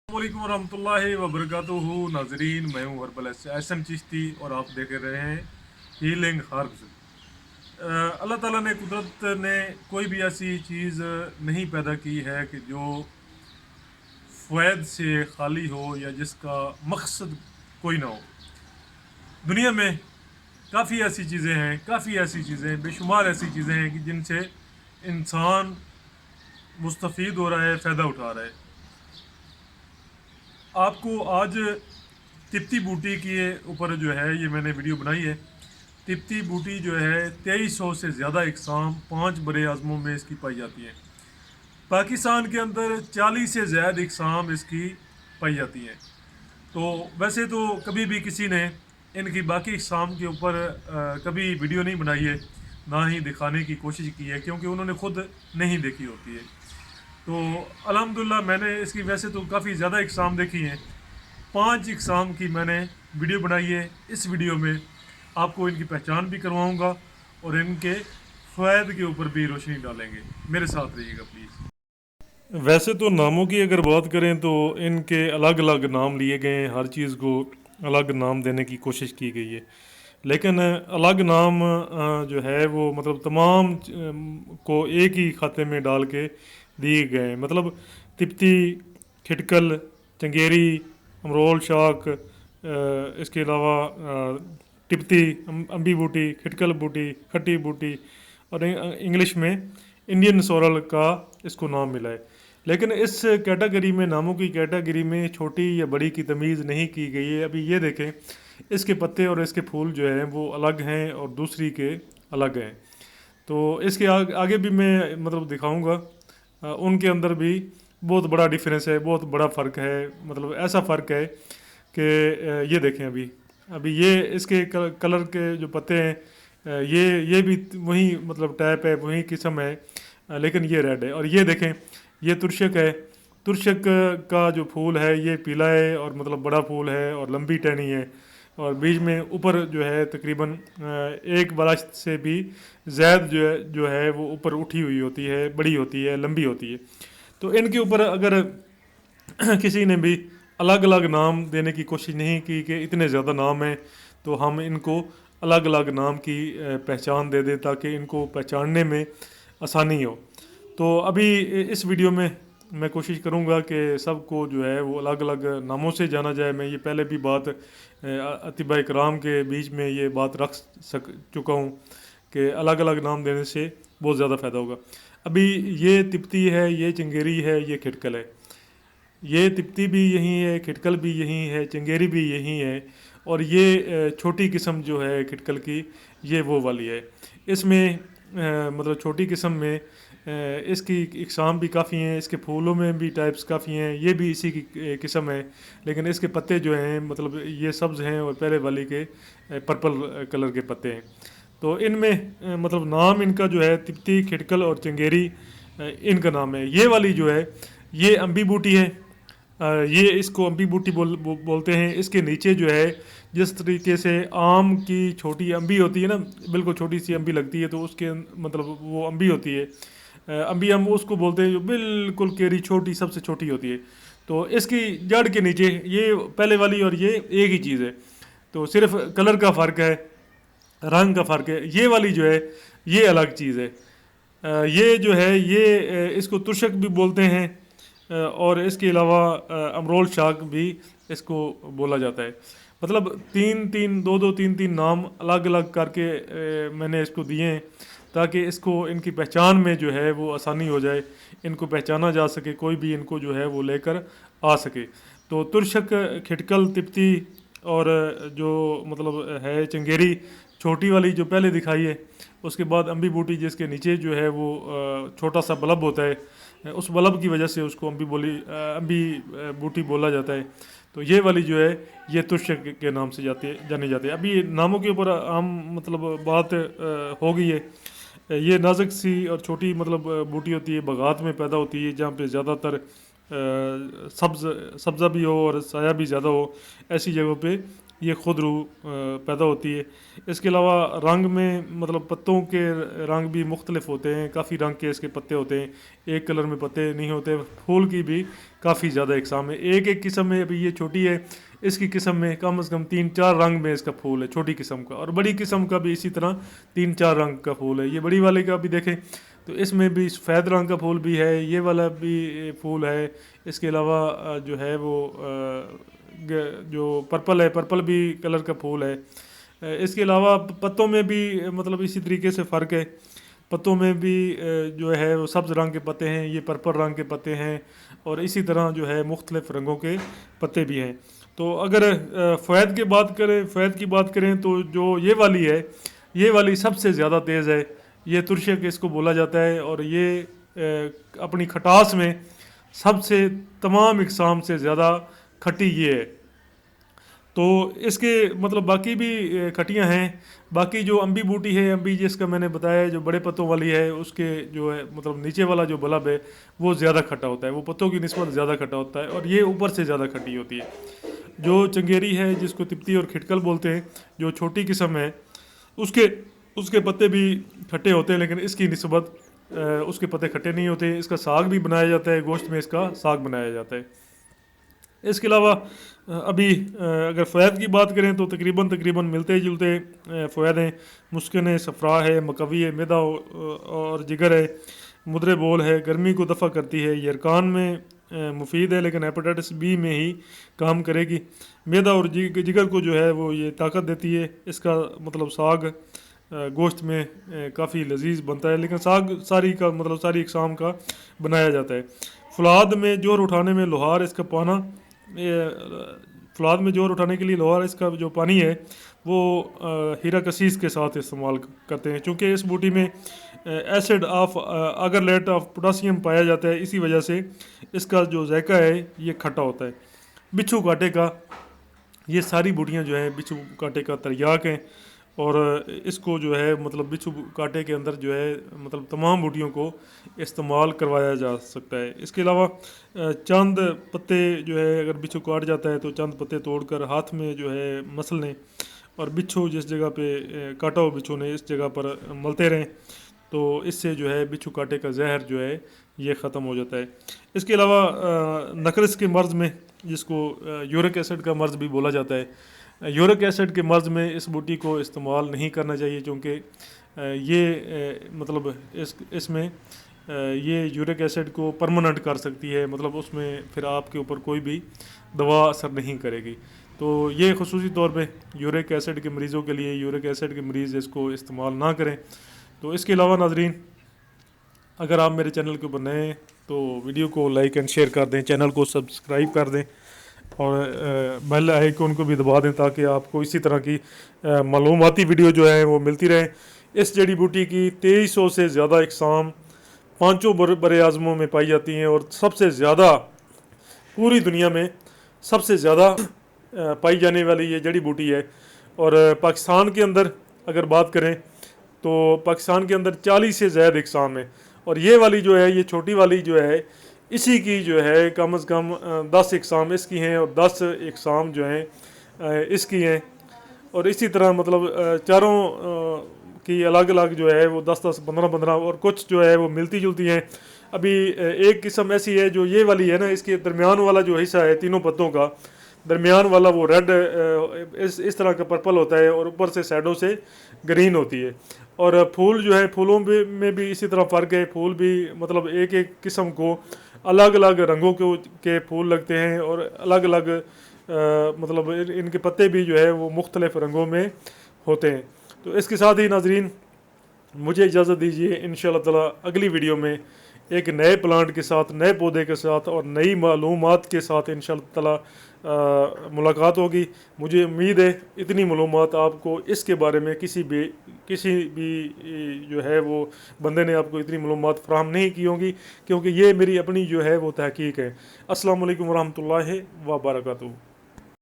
अस्सलामुअलैकुम वरहमतुल्लाहि वबरकातुहू नाजरीन, मैं हूँ हर्बल एहसन चिश्ती और आप देख रहे हैं हीलिंग हर्ब्स। अल्लाह ताला ने, कुदरत ने कोई भी ऐसी चीज़ नहीं पैदा की है कि जो फ़वैद से खाली हो या जिसका मकसद कोई ना हो। दुनिया में काफ़ी ऐसी चीज़ें हैं, बेशुमार ऐसी चीज़ें हैं कि जिनसे इंसान मुस्तफ़ीद हो रहा है, फ़ायदा उठा रहा है। आपको आज तिप्ती बूटी के ऊपर जो है ये मैंने वीडियो बनाई है। तिप्ती बूटी जो है 2300 से ज़्यादा इकसाम 5 बड़े आज़मों में इसकी पाई जाती है। पाकिस्तान के अंदर 40 से ज़्यादा इकसाम इसकी पाई जाती हैं। तो वैसे तो कभी भी किसी ने इनकी बाकी इकसाम के ऊपर कभी वीडियो नहीं बनाई है, ना ही दिखाने की कोशिश की है, क्योंकि उन्होंने खुद नहीं देखी होती है। तो अल्हम्दुलिल्लाह मैंने इसकी वैसे तो काफ़ी ज़्यादा इकसाम देखी हैं। 5 इकसाम की मैंने वीडियो बनाई है। इस वीडियो में आपको इनकी पहचान भी करवाऊंगा और इनके फ़ायदे के ऊपर भी रोशनी डालेंगे। मेरे साथ रहिएगा प्लीज़। वैसे तो नामों की अगर बात करें तो इनके अलग अलग नाम लिए गए हैं, हर चीज़ को अलग नाम देने की कोशिश की गई है। लेकिन अलग नाम जो है वो मतलब तमाम को एक ही खाते में डाल के दिए गए हैं। मतलब तिप्ती, खिटकल, चंगेरी, अमरोल शाक, इसके अलावा तिप्ती, अम्बी बूटी, खिटकल बूटी, खट्टी बूटी और इंग्लिश में इंडियन सोरल का इसको नाम मिला है। लेकिन इस कैटेगरी में, नामों की कैटेगरी में छोटी या बड़ी की तमीज़ नहीं की गई है। अभी ये देखें, इसके पत्ते और इसके फूल जो हैं वो अलग हैं और दूसरी के अलग हैं। तो इसके आगे भी मैं मतलब दिखाऊंगा। उनके अंदर भी बहुत बड़ा डिफरेंस है, बहुत बड़ा फ़र्क है। मतलब ऐसा फ़र्क है कि ये देखें, अभी अभी ये इसके कलर के जो पत्ते हैं, ये भी वही मतलब टाइप है, वही किस्म है, लेकिन ये रेड है। और ये देखें, ये तुरशक है। तुरशक का जो फूल है ये पीला है और मतलब बड़ा फूल है और लंबी टहनी है, और बीच में ऊपर जो है तकरीबन एक बरस से भी ज़्यादा जो है वो ऊपर उठी हुई होती है, बड़ी होती है, लंबी होती है। तो इनके ऊपर अगर किसी ने भी अलग अलग नाम देने की कोशिश नहीं की कि इतने ज़्यादा नाम हैं, तो हम इनको अलग अलग नाम की पहचान दे दें ताकि इनको पहचानने में आसानी हो। तो अभी इस वीडियो में मैं कोशिश करूंगा कि सबको जो है वो अलग अलग नामों से जाना जाए। मैं ये पहले भी बात अतिबा इकराम के बीच में ये बात रख चुका हूँ कि अलग अलग नाम देने से बहुत ज़्यादा फ़ायदा होगा। अभी ये तिप्ती है, ये चंगेरी है, ये खिटकल है। ये तिप्ती भी यही है, खिटकल भी यही है, चंगेरी भी यही है, और ये छोटी किस्म जो है खिटकल की, ये वो वाली है। इसमें मतलब छोटी किस्म में इसकी इकसाम भी काफ़ी हैं, इसके फूलों में भी टाइप्स काफ़ी हैं, ये भी इसी की किस्म है। लेकिन इसके पत्ते जो हैं मतलब ये सब्ज़ हैं और पहले वाली के पर्पल कलर के पत्ते हैं। तो इनमें मतलब नाम इनका जो है तिप्ती, खिटकल और चंगेरी इनका नाम है। ये वाली जो है ये अम्बी बूटी है। ये इसको अम्बी बूटी बोलते हैं। इसके नीचे जो है जिस तरीके से आम की छोटी अम्बी होती है ना, बिल्कुल छोटी सी अम्बी लगती है, तो उसके मतलब वो अम्बी होती है। अम्बी हम उसको बोलते हैं जो बिल्कुल केरी छोटी, सबसे छोटी होती है। तो इसकी जड़ के नीचे ये पहले वाली और ये एक ही चीज़ है, तो सिर्फ कलर का फ़र्क है, रंग का फ़र्क है। ये वाली जो है ये अलग चीज़ है। ये जो है ये इसको तुरशक भी बोलते हैं, और इसके अलावा अमरोल शाक भी इसको बोला जाता है। मतलब तीन तीन, दो दो, तीन तीन नाम अलग अलग करके मैंने इसको दिए हैं ताकि इसको, इनकी पहचान में जो है वो आसानी हो जाए, इनको पहचाना जा सके, कोई भी इनको जो है वो लेकर आ सके। तो तुरशक, खिटकल, तिप्ती और जो मतलब है चंगेरी छोटी वाली जो पहले दिखाई है, उसके बाद अम्बी बूटी जिसके नीचे जो है वो छोटा सा बल्ब होता है, उस बल्ब की वजह से उसको अम्बी बूटी बोला जाता है। तो ये वाली जो है ये तुरशक के नाम से जानी जाती है। अभी नामों के ऊपर आम मतलब बात हो गई है। ये नाजुक सी और छोटी मतलब बूटी होती है, बगात में पैदा होती है, जहाँ पे ज़्यादातर सब्ज़ा भी हो और साया भी ज़्यादा हो, ऐसी जगहों पे ये खुद रूह पैदा होती है। इसके अलावा रंग में मतलब पत्तों के रंग भी मुख्तलिफ होते हैं, काफ़ी रंग के इसके पत्ते होते हैं, एक कलर में पत्ते नहीं होते। फूल की भी काफ़ी ज़्यादा इकसाम है। एक एक किस्म में, अभी ये छोटी है, इसकी किस्म में कम से कम 3-4 रंग में इसका फूल है, छोटी किस्म का। और बड़ी किस्म का भी इसी तरह 3-4 रंग का फूल है। ये बड़ी वाले का भी देखें तो इसमें भी सफ़ेद रंग का फूल भी है, ये वाला भी फूल है। इसके अलावा जो है वो जो पर्पल है, पर्पल भी कलर का फूल है। इसके अलावा पत्तों में भी मतलब इसी तरीके से फ़र्क है। पत्तों में भी जो है वो सब्ज़ रंग के पत्ते हैं, ये पर्पल रंग के पत्ते हैं, और इसी तरह जो है मुख्तलिफ़ रंगों के पत्ते भी हैं। तो अगर फ़ैद की बात करें तो जो ये वाली है, ये वाली सबसे ज़्यादा तेज़ है। ये तुरशक इसको बोला जाता है, और ये अपनी खटास में सबसे तमाम इकसाम से ज़्यादा खट्टी ये है। तो इसके मतलब बाकी भी खटियाँ हैं। बाकी जो अम्बी बूटी है, अम्बी जिसका मैंने बताया जो बड़े पत्तों वाली है, उसके जो है मतलब नीचे वाला जो बल्ब है वो ज़्यादा खट्टा होता है, वो पत्तों की निस्बत ज़्यादा खट्टा होता है, और ये ऊपर से ज़्यादा खट्टी होती है। जो चंगेरी है जिसको तिप्ती और खिटकल बोलते हैं, जो छोटी किस्म है, उसके उसके पत्ते भी खट्टे होते हैं, लेकिन इसकी निस्बत उसके पत्ते खट्टे नहीं होते। इसका साग भी बनाया जाता है, गोश्त में इसका साग बनाया जाता है। इसके अलावा अभी अगर फ़ैद की बात करें तो तकरीबन मिलते जुलते फ़ैद हैं। मुस्किन है, सफ़रा है, मकवी है, मैदा और जिगर है, मुद्रे बोल है, गर्मी को दफ़ा करती है, यरकान में मुफीद है लेकिन हेपेटाइटिस बी में ही काम करेगी। मैदा और जिगर को जो है वो ये ताकत देती है। इसका मतलब साग गोश्त में काफ़ी लजीज बनता है, लेकिन साग सारी का मतलब सारी इकसाम का बनाया जाता है। फलाद में जोर उठाने में लोहार इसका पाना, फलाद में जोर उठाने के लिए लोहार इसका जो पानी है वो हीरा कसीस के साथ इस्तेमाल करते हैं, क्योंकि इस बूटी में एसिड ऑफ अगरलेट ऑफ पोटासियम पाया जाता है। इसी वजह से इसका जो जायका है ये खट्टा होता है। बिच्छू कांटे का, ये सारी बूटियाँ जो हैं बिच्छू कांटे का तरयाक हैं, और इसको जो है मतलब बिच्छू कांटे के अंदर जो है मतलब तमाम बूटियों को इस्तेमाल करवाया जा सकता है। इसके अलावा चंद पत्ते जो है अगर बिच्छू काट जाता है तो चंद पत्ते तोड़कर हाथ में जो है मसल लें, और बिच्छू जिस जगह पे काटा हो बिच्छू ने इस जगह पर मलते रहें, तो इससे जो है बिच्छू कांटे का जहर जो है ये ख़त्म हो जाता है। इसके अलावा नकरस के मर्ज़ में, जिसको यूरिक एसिड का मर्ज़ भी बोला जाता है, यूरिक एसिड के मर्ज़ में इस बूटी को इस्तेमाल नहीं करना चाहिए, क्योंकि ये मतलब इसमें ये यूरिक एसिड को परमानेंट कर सकती है, मतलब उसमें फिर आपके ऊपर कोई भी दवा असर नहीं करेगी। तो ये खुसूसी तौर पे यूरिक एसिड के मरीज़ों के लिए, यूरिक एसिड के मरीज़ इसको इस्तेमाल ना करें। तो इसके अलावा नाजरीन, अगर आप मेरे चैनल के ऊपर नए हैं तो वीडियो को लाइक एंड शेयर कर दें, चैनल को सब्सक्राइब कर दें, और बेल आइकन को भी दबा दें, ताकि आपको इसी तरह की मालूमाती वीडियो जो है वो मिलती रहे। इस जड़ी बूटी की 2300 से ज़्यादा इकसाम पाँचों बड़े आज़मों में पाई जाती हैं, और सबसे ज़्यादा पूरी दुनिया में सबसे ज़्यादा पाई जाने वाली ये जड़ी बूटी है। और पाकिस्तान के अंदर अगर बात करें तो पाकिस्तान के अंदर 40 से ज़्यादा इकसाम है, और ये वाली जो है, ये छोटी वाली जो है, इसी की जो है कम से कम 10 इकसाम इसकी हैं, और 10 इकसाम जो हैं इसकी हैं। और इसी तरह मतलब चारों की अलग अलग जो है वो 10-10, 15-15, और कुछ जो है वो मिलती जुलती हैं। अभी एक किस्म ऐसी है जो ये वाली है ना, इसके दरमियान वाला जो हिस्सा है तीनों पत्तों का, दरमियान वाला वो रेड इस तरह का पर्पल होता है, और ऊपर से साइडों से ग्रीन होती है। और फूल जो है, फूलों में भी इसी तरह फ़र्क है। फूल भी मतलब एक एक किस्म को अलग अलग रंगों के फूल लगते हैं, और अलग अलग मतलब इनके पत्ते भी जो है वो मुख्तलिफ़ रंगों में होते हैं। तो इसके साथ ही नाजरीन मुझे इजाज़त दीजिए, इंशाअल्लाह ताला अगली वीडियो में एक नए प्लांट के साथ, नए पौधे के साथ और नई मालूमात के साथ इंशाअल्लाह ताला मुलाकात होगी। मुझे उम्मीद है इतनी मालूमात आपको इसके बारे में किसी भी जो है वो बंदे ने आपको इतनी मालूमात फ़राहम नहीं की होंगी, क्योंकि ये मेरी अपनी जो है वो तहकीक है। अस्सलाम वालेकुम रहमतुल्लाहि व बरकातहू।